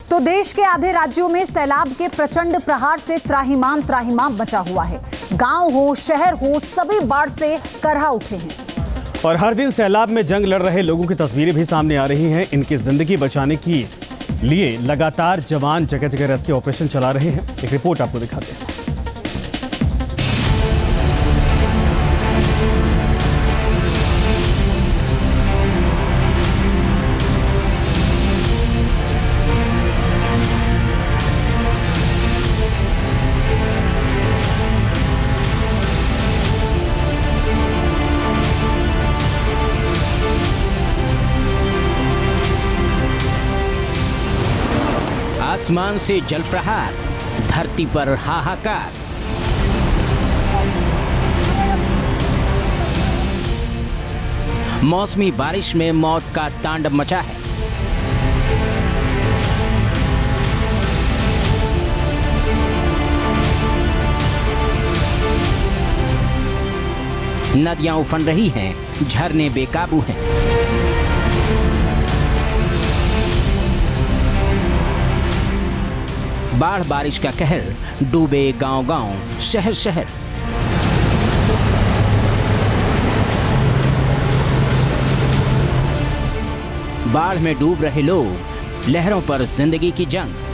तो देश के आधे राज्यों में सैलाब के प्रचंड प्रहार से त्राहिमाम मचा हुआ है। गांव हो, शहर हो, सभी बाढ़ से करहा उठे हैं। और हर दिन सैलाब में जंग लड़ रहे लोगों की तस्वीरें भी सामने आ रही हैं। इनकी जिंदगी बचाने के लिए लगातार जवान जगह जगह रेस्क्यू ऑपरेशन चला रहे हैं। एक रिपोर्ट आपको दिखाते हैं। आसमान से जल प्रहार, धरती पर हाहाकार। मौसमी बारिश में मौत का तांडव मचा है। नदियां उफन रही हैं, झरने बेकाबू हैं। बाढ़ बारिश का कहर, डूबे गांव-गांव, शहर-शहर। बाढ़ में डूब रहे लोग, लहरों पर जिंदगी की जंग।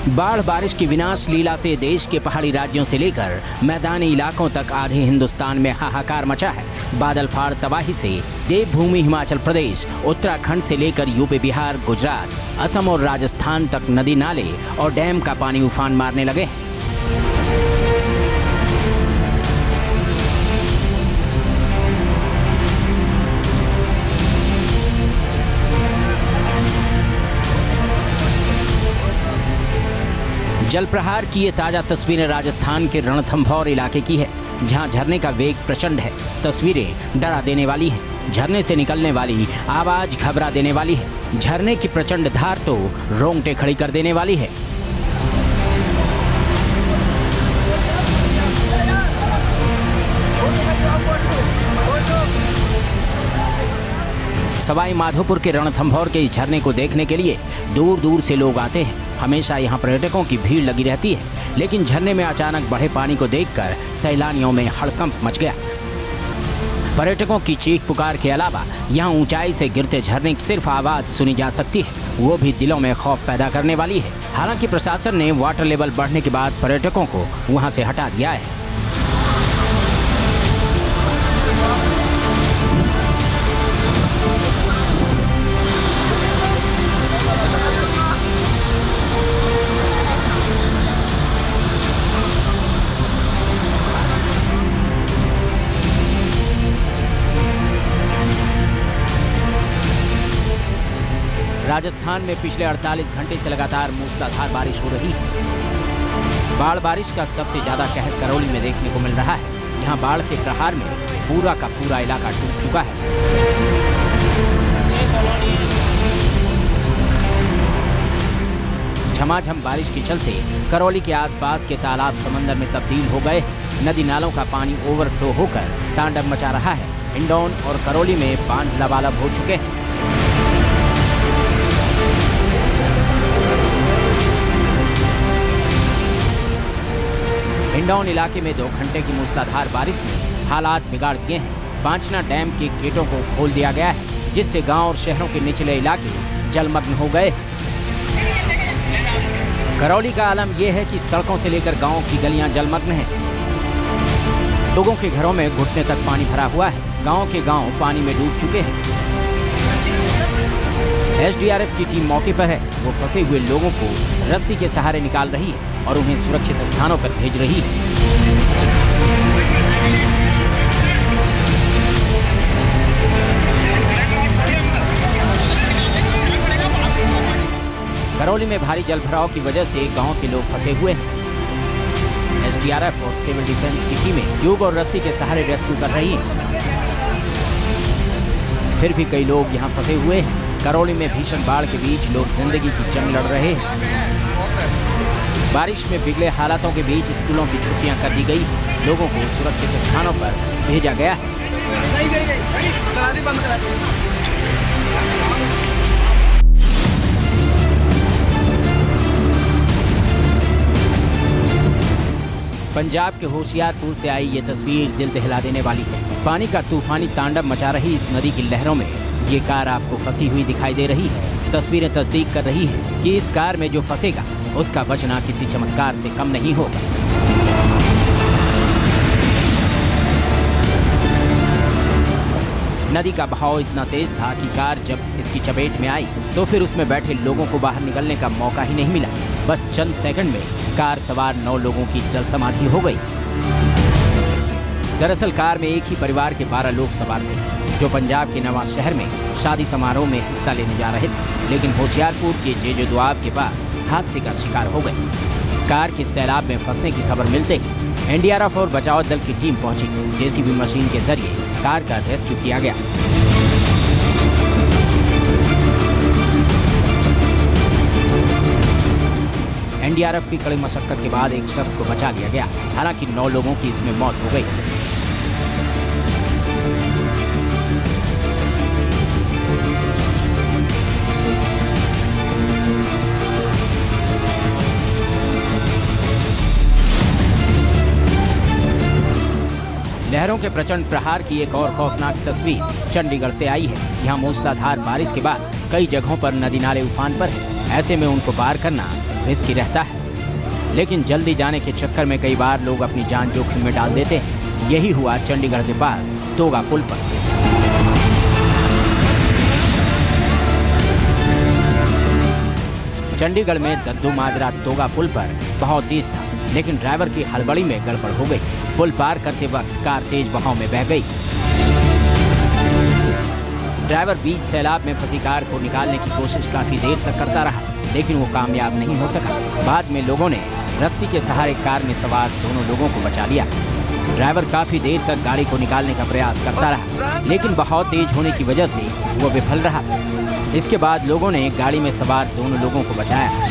बाढ़ बारिश की विनाश लीला से देश के पहाड़ी राज्यों से लेकर मैदानी इलाकों तक आधे हिंदुस्तान में हाहाकार मचा है। बादल फाड़ तबाही से देवभूमि हिमाचल प्रदेश, उत्तराखंड से लेकर यूपी, बिहार, गुजरात, असम और राजस्थान तक नदी नाले और डैम का पानी उफान मारने लगे हैं। जल प्रहार की ये ताजा तस्वीरें राजस्थान के रणथंभौर इलाके की है, जहां झरने का वेग प्रचंड है। तस्वीरें डरा देने वाली हैं। झरने से निकलने वाली आवाज घबरा देने वाली है। झरने की प्रचंड धार तो रोंगटे खड़ी कर देने वाली है। सवाई माधोपुर के रणथंभौर के इस झरने को देखने के लिए दूर दूर से लोग आते हैं। हमेशा यहाँ पर्यटकों की भीड़ लगी रहती है, लेकिन झरने में अचानक बढ़े पानी को देखकर सैलानियों में हड़कंप मच गया। पर्यटकों की चीख पुकार के अलावा यहाँ ऊंचाई से गिरते झरने की सिर्फ आवाज सुनी जा सकती है, वो भी दिलों में खौफ पैदा करने वाली है। हालांकि प्रशासन ने वाटर लेवल बढ़ने के बाद पर्यटकों को वहाँ से हटा दिया है। राजस्थान में पिछले 48 घंटे से लगातार मूसलाधार बारिश हो रही है। बाढ़ बारिश का सबसे ज्यादा कहर करौली में देखने को मिल रहा है। यहाँ बाढ़ के प्रहार में पूरा का पूरा इलाका डूब चुका है। झमाझम बारिश के चलते करौली के आसपास के तालाब समंदर में तब्दील हो गए। नदी नालों का पानी ओवरफ्लो होकर तांडव मचा रहा है। हिंडौन और करौली में बांध लबालब हो चुके हैं। हिंडौन इलाके में 2 घंटे की मूसलाधार बारिश ने हालात बिगाड़ दिए हैं। पांचना डैम के गेटों को खोल दिया गया है, जिससे गांव और शहरों के निचले इलाके जलमग्न हो गए। करौली का आलम यह है कि सड़कों से लेकर गांव की गलियां जलमग्न हैं। लोगों के घरों में घुटने तक पानी भरा हुआ है। गांव के गांव पानी में डूब चुके हैं। एसडीआरएफ की टीम मौके पर है। वो फंसे हुए लोगों को रस्सी के सहारे निकाल रही है और उन्हें सुरक्षित स्थानों पर भेज रही है। करौली में भारी जलभराव की वजह से गांव के लोग फंसे हुए हैं। एसडीआरएफ और सिविल डिफेंस की टीमें ट्यूब और रस्सी के सहारे रेस्क्यू कर रही हैं। फिर भी कई लोग यहाँ फंसे हुए हैं। करौली में भीषण बाढ़ के बीच लोग जिंदगी की जंग लड़ रहे हैं। बारिश में बिगड़े हालातों के बीच स्कूलों की छुट्टियां कर दी गई। लोगों को सुरक्षित स्थानों पर भेजा गया है। पंजाब के होशियारपुर से आई ये तस्वीर दिल दहला देने वाली है। पानी का तूफानी तांडव मचा रही इस नदी की लहरों में ये कार आपको फंसी हुई दिखाई दे रही है। तस्वीरें तस्दीक कर रही है कि इस कार में जो फंसेगा उसका बचना किसी चमत्कार से कम नहीं होगा। नदी का बहाव इतना तेज था कि कार जब इसकी चपेट में आई तो फिर उसमें बैठे लोगों को बाहर निकलने का मौका ही नहीं मिला। बस चंद सेकंड में कार सवार 9 लोगों की जल समाधि हो गई। दरअसल कार में एक ही परिवार के 12 लोग सवार थे जो पंजाब के नवा शहर में शादी समारोह में हिस्सा लेने जा रहे थे, लेकिन होशियारपुर के जेजो दोआब के पास हादसे का शिकार हो गए। कार के सैलाब में फंसने की खबर मिलते ही एनडीआरएफ और बचाव दल की टीम पहुंची। जेसीबी मशीन के जरिए कार का रेस्क्यू किया गया। एनडीआरएफ की कड़ी मशक्कत के बाद एक शख्स को बचा लिया गया। हालांकि 9 लोगों की इसमें मौत हो गई। लहरों के प्रचंड प्रहार की एक और खौफनाक तस्वीर चंडीगढ़ से आई है। यहाँ मूसलाधार बारिश के बाद कई जगहों पर नदी नाले उफान पर है। ऐसे में उनको पार करना रिस्की रहता है, लेकिन जल्दी जाने के चक्कर में कई बार लोग अपनी जान जोखिम में डाल देते हैं। यही हुआ चंडीगढ़ के पास तोगा पुल पर। चंडीगढ़ में दद्दू माजरा तोगा पुल पर बहाव तेज था, लेकिन ड्राइवर की हड़बड़ी में गड़बड़ हो गई। पुल पार करते वक्त कार तेज बहाव में बह गई। ड्राइवर बीच सैलाब में फंसी कार को निकालने की कोशिश काफी देर तक करता रहा, लेकिन वो कामयाब नहीं हो सका। बाद में लोगों ने रस्सी के सहारे कार में सवार दोनों लोगों को बचा लिया। ड्राइवर काफी देर तक गाड़ी को निकालने का प्रयास करता रहा, लेकिन बहाव तेज होने की वजह से वो विफल रहा। इसके बाद लोगों ने गाड़ी में सवार दोनों लोगों को बचाया।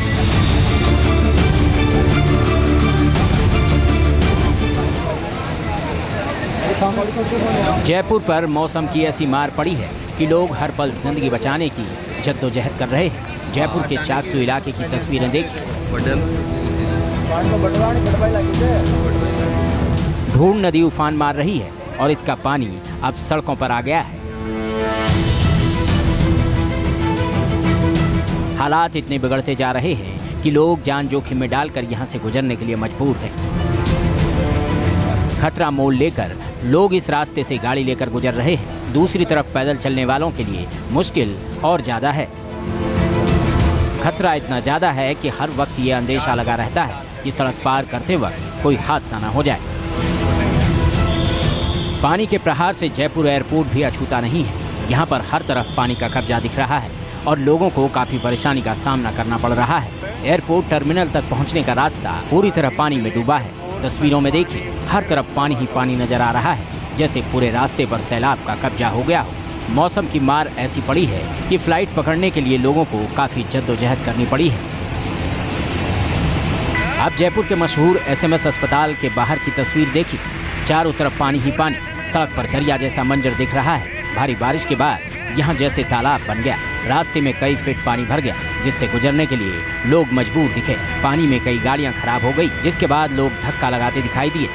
जयपुर पर मौसम की ऐसी मार पड़ी है कि लोग हर पल जिंदगी बचाने की जद्दोजहद कर रहे हैं। जयपुर के चाकसू इलाके की तस्वीरें देखिए। ढूंढ नदी उफान मार रही है और इसका पानी अब सड़कों पर आ गया है। हालात इतने बिगड़ते जा रहे हैं कि लोग जान जोखिम में डालकर यहां से गुजरने के लिए मजबूर हैं। खतरा मोल लेकर लोग इस रास्ते से गाड़ी लेकर गुजर रहे हैं। दूसरी तरफ पैदल चलने वालों के लिए मुश्किल और ज्यादा है। खतरा इतना ज्यादा है कि हर वक्त ये अंदेशा लगा रहता है कि सड़क पार करते वक्त कोई हादसा न हो जाए। पानी के प्रहार से जयपुर एयरपोर्ट भी अछूता नहीं है। यहाँ पर हर तरफ पानी का कब्जा दिख रहा है और लोगों को काफी परेशानी का सामना करना पड़ रहा है। एयरपोर्ट टर्मिनल तक पहुँचने का रास्ता पूरी तरह पानी में डूबा है। तस्वीरों में देखिए, हर तरफ पानी ही पानी नजर आ रहा है, जैसे पूरे रास्ते पर सैलाब का कब्जा हो गया हो। मौसम की मार ऐसी पड़ी है कि फ्लाइट पकड़ने के लिए लोगों को काफी जद्दोजहद करनी पड़ी है। अब जयपुर के मशहूर एसएमएस अस्पताल के बाहर की तस्वीर देखिए। चारों तरफ पानी ही पानी, सड़क पर दरिया जैसा मंजर दिख रहा है। भारी बारिश के बाद यहाँ जैसे तालाब बन गया। रास्ते में कई फीट पानी भर गया, जिससे गुजरने के लिए लोग मजबूर दिखे। पानी में कई गाड़ियां खराब हो गई, जिसके बाद लोग धक्का लगाते दिखाई दिए।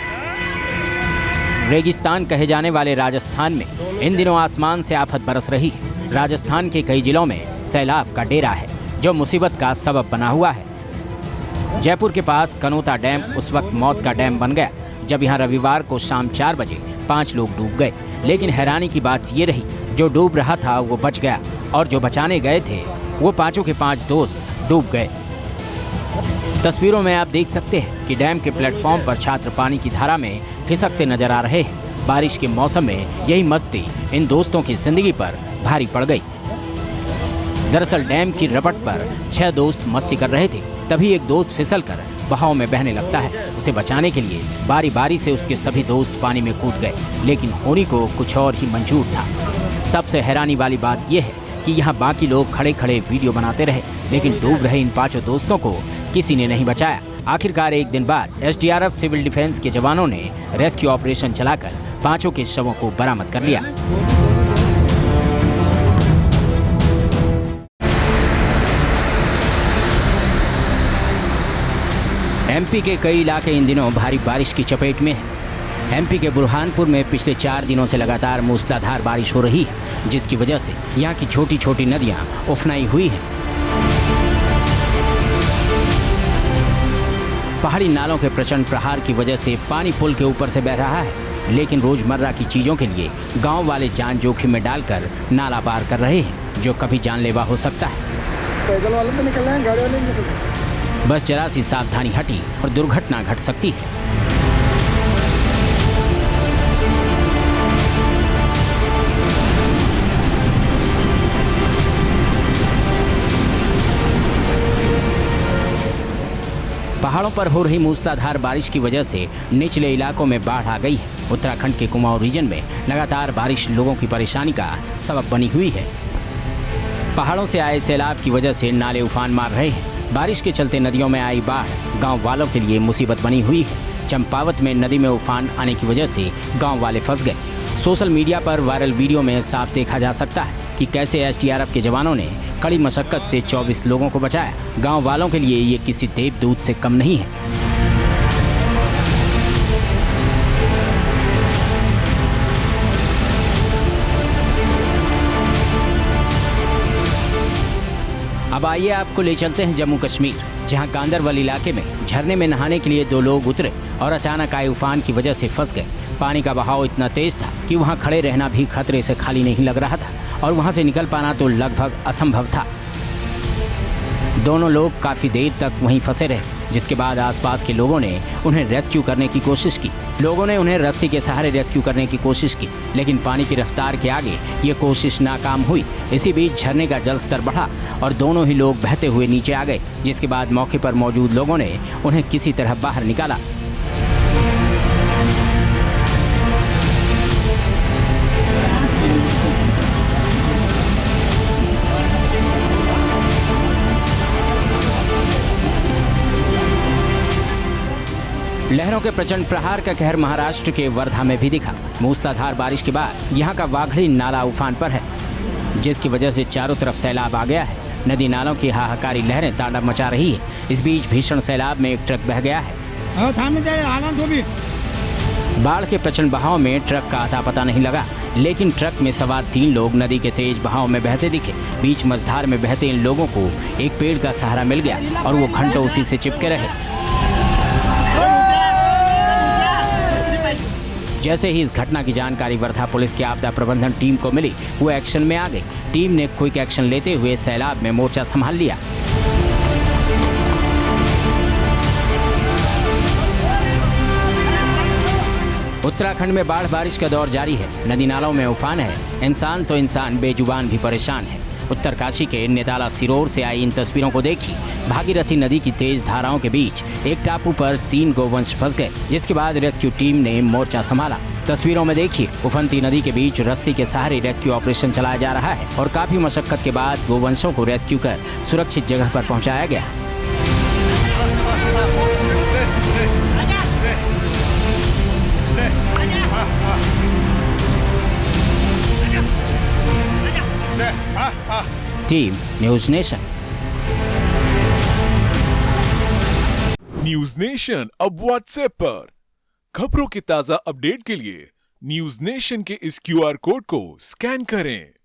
रेगिस्तान कहे जाने वाले राजस्थान में इन दिनों आसमान से आफत बरस रही है। राजस्थान के कई जिलों में सैलाब का डेरा है, जो मुसीबत का सबब बना हुआ है। जयपुर के पास कनोता डैम उस वक्त मौत का डैम बन गया जब यहाँ रविवार को शाम 4 बजे 5 लोग डूब गए। लेकिन हैरानी की बात ये रही, जो डूब रहा था वो बच गया और जो बचाने गए थे वो 5 के 5 दोस्त डूब गए। तस्वीरों में आप देख सकते हैं कि डैम के प्लेटफॉर्म पर छात्र पानी की धारा में खिसकते नजर आ रहे हैं। बारिश के मौसम में यही मस्ती इन दोस्तों की जिंदगी पर भारी पड़ गई। दरअसल डैम की रपट पर 6 दोस्त मस्ती कर रहे थे, तभी एक दोस्त फिसलकर बहाव में बहने लगता है। उसे बचाने के लिए बारी बारी से उसके सभी दोस्त पानी में कूद गए, लेकिन होनी को कुछ और ही मंजूर था। सबसे हैरानी वाली बात यह है कि यहाँ बाकी लोग खड़े खड़े वीडियो बनाते रहे, लेकिन डूब रहे इन 5 दोस्तों को किसी ने नहीं बचाया। आखिरकार एक दिन बाद एसडीआरएफ सिविल डिफेंस के जवानों ने रेस्क्यू ऑपरेशन चलाकर 5 के शवों को बरामद कर लिया। एमपी के कई इलाके इन दिनों भारी बारिश की चपेट में हैं। एमपी के बुरहानपुर में पिछले 4 दिनों से लगातार मूसलाधार बारिश हो रही है, जिसकी वजह से यहाँ की छोटी छोटी नदियाँ उफनाई हुई हैं। पहाड़ी नालों के प्रचंड प्रहार की वजह से पानी पुल के ऊपर से बह रहा है, लेकिन रोजमर्रा की चीजों के लिए गांव वाले जान जोखिम में डालकर नाला पार कर रहे हैं, जो कभी जानलेवा हो सकता है। पैदल वाले तो निकल रहे हैं, गाड़ी वाले नहीं निकल रहे। बस जरा सी सावधानी हटी और दुर्घटना घट सकती है। पहाड़ों पर हो रही मूसलाधार बारिश की वजह से निचले इलाकों में बाढ़ आ गई है। उत्तराखंड के कुमाऊं रीजन में लगातार बारिश लोगों की परेशानी का सबब बनी हुई है। पहाड़ों से आए सैलाब की वजह से नाले उफान मार रहे हैं। बारिश के चलते नदियों में आई बाढ़ गांव वालों के लिए मुसीबत बनी हुई है। चंपावत में नदी में उफान आने की वजह से गांव वाले फंस गए। सोशल मीडिया पर वायरल वीडियो में साफ देखा जा सकता है कि कैसे एसडीआरएफ के जवानों ने कड़ी मशक्कत से 24 लोगों को बचाया। गांव वालों के लिए ये किसी देवदूत से कम नहीं है। अब आइए आपको ले चलते हैं जम्मू कश्मीर, जहां गांदरबल इलाके में झरने में नहाने के लिए 2 लोग उतरे और अचानक आए उफान की वजह से फंस गए। पानी का बहाव इतना तेज था कि वहां खड़े रहना भी खतरे से खाली नहीं लग रहा था और वहां से निकल पाना तो लगभग असंभव था। दोनों लोग काफी देर तक वहीं फंसे रहे, जिसके बाद आसपास के लोगों ने उन्हें रेस्क्यू करने की कोशिश की। लोगों ने उन्हें रस्सी के सहारे रेस्क्यू करने की कोशिश की, लेकिन पानी की रफ्तार के आगे ये कोशिश नाकाम हुई। इसी बीच झरने का जल स्तर बढ़ा और दोनों ही लोग बहते हुए नीचे आ गए, जिसके बाद मौके पर मौजूद लोगों ने उन्हें किसी तरह बाहर निकाला। लहरों के प्रचंड प्रहार का कहर महाराष्ट्र के वर्धा में भी दिखा। मूसलाधार बारिश के बाद यहाँ का वाघड़ी नाला उफान पर है, जिसकी वजह से चारों तरफ सैलाब आ गया है। नदी नालों की हाहाकारी लहरें तांडव मचा रही है। इस बीच भीषण सैलाब में एक ट्रक बह गया है। बाढ़ के प्रचंड बहाव में ट्रक का अता पता नहीं लगा, लेकिन ट्रक में सवार 3 लोग नदी के तेज बहाव में बहते दिखे। बीच मझधार में बहते इन लोगों को एक पेड़ का सहारा मिल गया और वो घंटों उसी से चिपके रहे। जैसे ही इस घटना की जानकारी वर्धा पुलिस की आपदा प्रबंधन टीम को मिली, वो एक्शन में आ गई। टीम ने क्विक एक्शन लेते हुए सैलाब में मोर्चा संभाल लिया। उत्तराखंड में बाढ़ बारिश का दौर जारी है। नदी नालों में उफान है। इंसान तो इंसान, बेजुबान भी परेशान है। उत्तरकाशी के नेताला सिरोर से आई इन तस्वीरों को देखिए। भागीरथी नदी की तेज धाराओं के बीच एक टापू पर 3 गोवंश फंस गए, जिसके बाद रेस्क्यू टीम ने मोर्चा संभाला। तस्वीरों में देखिए, उफनती नदी के बीच रस्सी के सहारे रेस्क्यू ऑपरेशन चलाया जा रहा है और काफी मशक्कत के बाद गोवंशों को रेस्क्यू कर सुरक्षित जगह पर पहुंचाया गया। Team news nation. News nation अब व्हाट्सएप पर खबरों के ताजा अपडेट के लिए न्यूज नेशन के इस QR कोड को स्कैन करें।